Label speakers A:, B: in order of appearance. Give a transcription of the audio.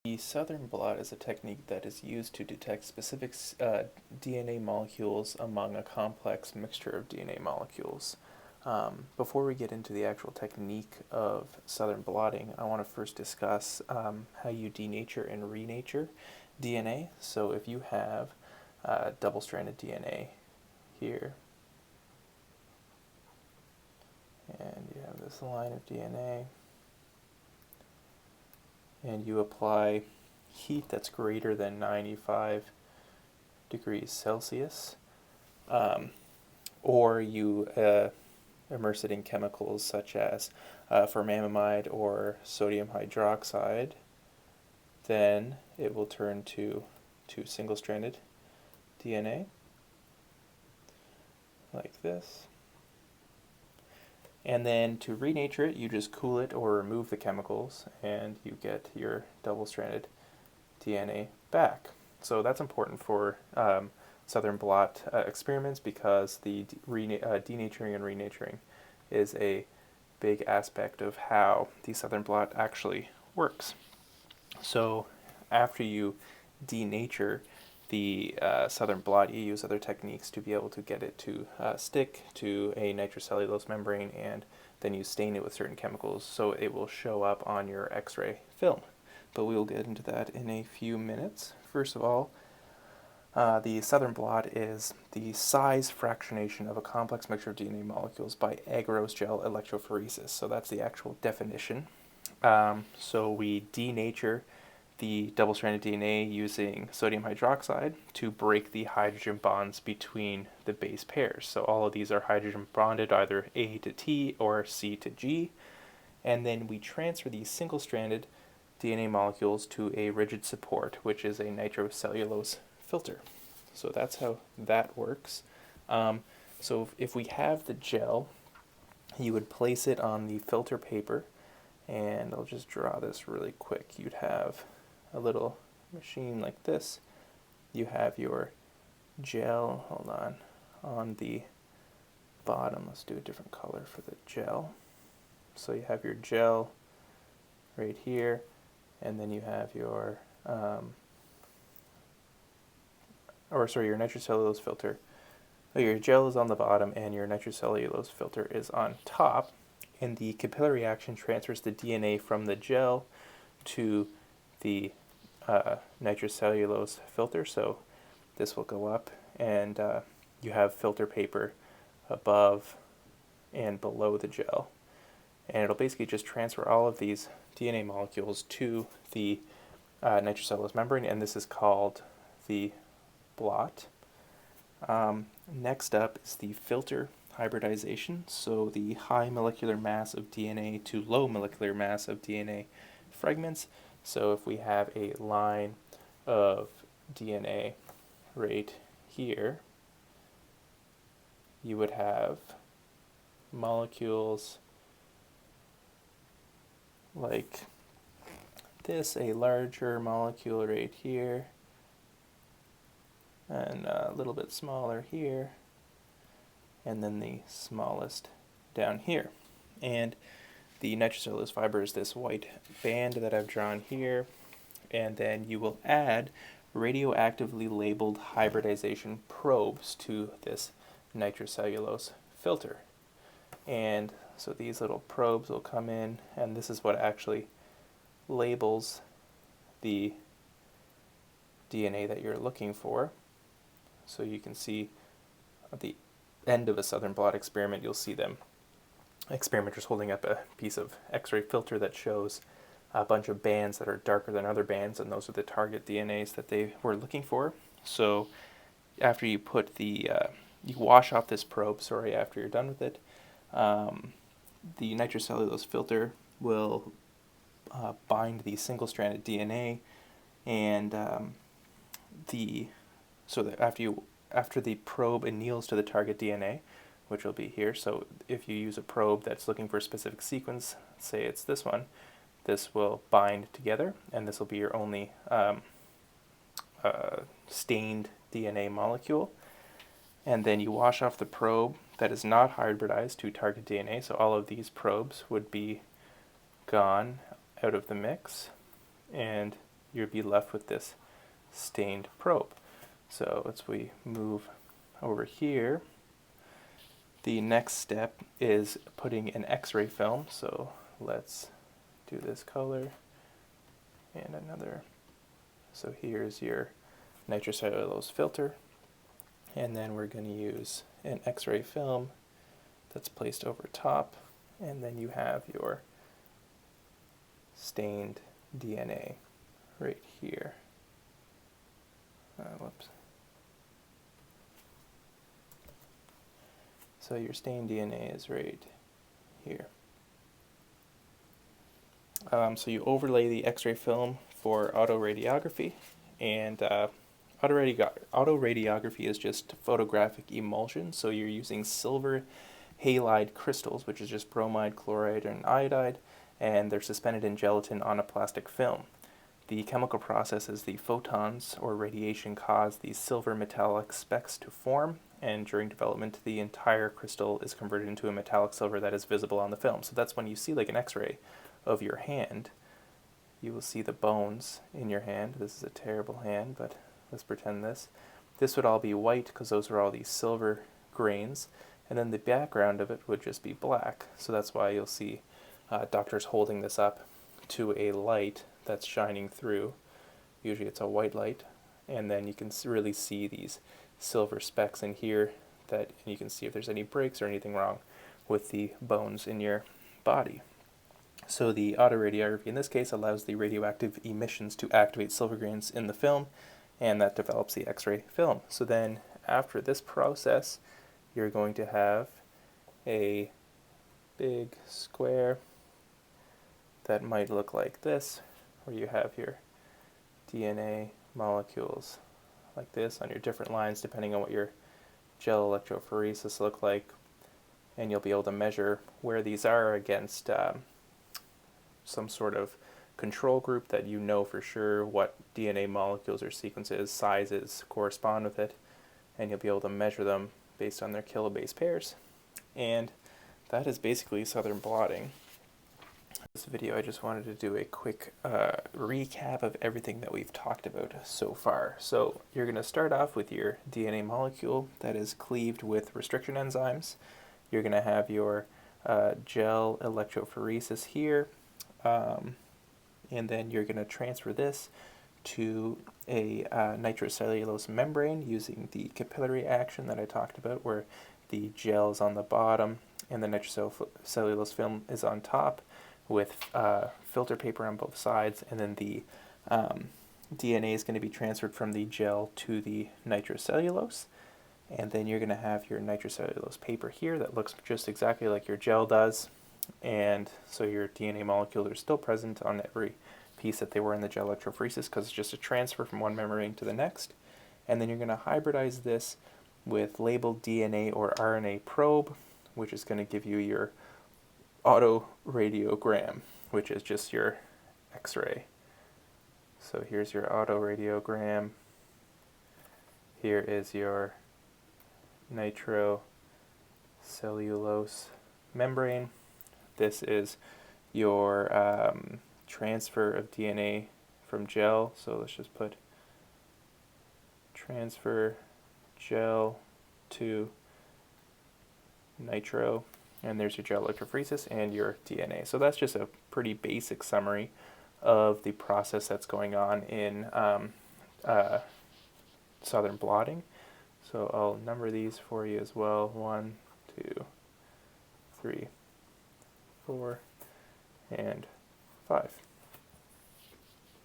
A: The southern blot is a technique that is used to detect specific DNA molecules among a complex mixture of DNA molecules. Before we get into the actual technique of southern blotting, I want to first discuss how you denature and renature DNA. So if you have double-stranded DNA here, and you have this line of DNA, and you apply heat that's greater than 95 degrees Celsius, or you immerse it in chemicals such as formamide or sodium hydroxide, then it will turn to single-stranded DNA, like this. And then to renature it, you just cool it or remove the chemicals, and you get your double-stranded DNA back. So that's important for southern blot experiments, because the denaturing and renaturing is a big aspect of how the southern blot actually works. So after you denature the southern blot, you use other techniques to be able to get it to stick to a nitrocellulose membrane, and then you stain it with certain chemicals so it will show up on your X-ray film. But we will get into that in a few minutes. First of all, the southern blot is the size fractionation of a complex mixture of DNA molecules by agarose gel electrophoresis. So that's the actual definition. So we denature the double-stranded DNA using sodium hydroxide to break the hydrogen bonds between the base pairs. So all of these are hydrogen bonded, either A to T or C to G. And then we transfer these single-stranded DNA molecules to a rigid support, which is a nitrocellulose filter. So that's how that works. So if we have the gel, you would place it on the filter paper, and I'll just draw this really quick. You'd have a little machine like this. You have your gel, on the bottom. Let's do a different color for the gel. So you have your gel right here, and then you have your your nitrocellulose filter. So your gel is on the bottom and your nitrocellulose filter is on top, and the capillary action transfers the DNA from the gel to the nitrocellulose filter. So this will go up, and you have filter paper above and below the gel, and it'll basically just transfer all of these DNA molecules to the nitrocellulose membrane, and this is called the blot. Next up is the filter hybridization. So the high molecular mass of DNA to low molecular mass of DNA fragments. So if we have a line of DNA right here, you would have molecules like this, a larger molecule right here, and a little bit smaller here, and then the smallest down here. And the nitrocellulose fiber is this white band that I've drawn here, and then you will add radioactively labeled hybridization probes to this nitrocellulose filter. And so these little probes will come in, and this is what actually labels the DNA that you're looking for. So you can see at the end of a southern blot experiment, you'll see experimenters holding up a piece of X-ray filter that shows a bunch of bands that are darker than other bands, and those are the target DNAs that they were looking for. So after you put you wash off this probe, after you're done with it, the nitrocellulose filter will bind the single-stranded DNA, and after the probe anneals to the target DNA, which will be here. So if you use a probe that's looking for a specific sequence, say it's this one, this will bind together, and this will be your only stained DNA molecule. And then you wash off the probe that is not hybridized to target DNA, so all of these probes would be gone out of the mix. And you'd be left with this stained probe. So as we move over here, the next step is putting an X-ray film. So let's do this color and another. So here's your nitrocellulose filter, and then we're going to use an X-ray film that's placed over top, and then you have your stained DNA right here. Whoops. So your stained DNA is right here. So you overlay the X-ray film for autoradiography, and autoradiography is just photographic emulsion. So you're using silver halide crystals, which is just bromide, chloride, and iodide, and they're suspended in gelatin on a plastic film. The chemical process is the photons or radiation cause these silver metallic specks to form, and during development the entire crystal is converted into a metallic silver that is visible on the film. So that's when you see like an X-ray of your hand, you will see the bones in your hand. This is a terrible hand, but let's pretend this. This would all be white because those are all these silver grains, and then the background of it would just be black. So that's why you'll see doctors holding this up to a light that's shining through. Usually it's a white light, and then you can really see these silver specks in here, and you can see if there's any breaks or anything wrong with the bones in your body. So the autoradiography in this case allows the radioactive emissions to activate silver grains in the film, and that develops the X-ray film. So then after this process, you're going to have a big square that might look like this, where you have your DNA molecules like this on your different lines depending on what your gel electrophoresis look like, and you'll be able to measure where these are against some sort of control group that you know for sure what DNA molecules or sequences, sizes correspond with it, and you'll be able to measure them based on their kilobase pairs. And that is basically southern blotting. This video, I just wanted to do a quick recap of everything that we've talked about so far. So you're going to start off with your DNA molecule that is cleaved with restriction enzymes. You're going to have your gel electrophoresis here, and then you're going to transfer this to a nitrocellulose membrane using the capillary action that I talked about, where the gel is on the bottom and the nitrocellulose film is on top, with filter paper on both sides, and then the DNA is going to be transferred from the gel to the nitrocellulose, and then you're going to have your nitrocellulose paper here that looks just exactly like your gel does, and so your DNA molecules are still present on every piece that they were in the gel electrophoresis because it's just a transfer from one membrane to the next. And then you're going to hybridize this with labeled DNA or RNA probe, which is going to give you your autoradiogram, which is just your X-ray. So here's your autoradiogram. Here is your nitrocellulose membrane. This is your transfer of DNA from gel. So let's just put transfer gel to nitro, and there's your gel electrophoresis and your DNA. So that's just a pretty basic summary of the process that's going on in southern blotting. So I'll number these for you as well. 1, 2, 3, 4, and 5.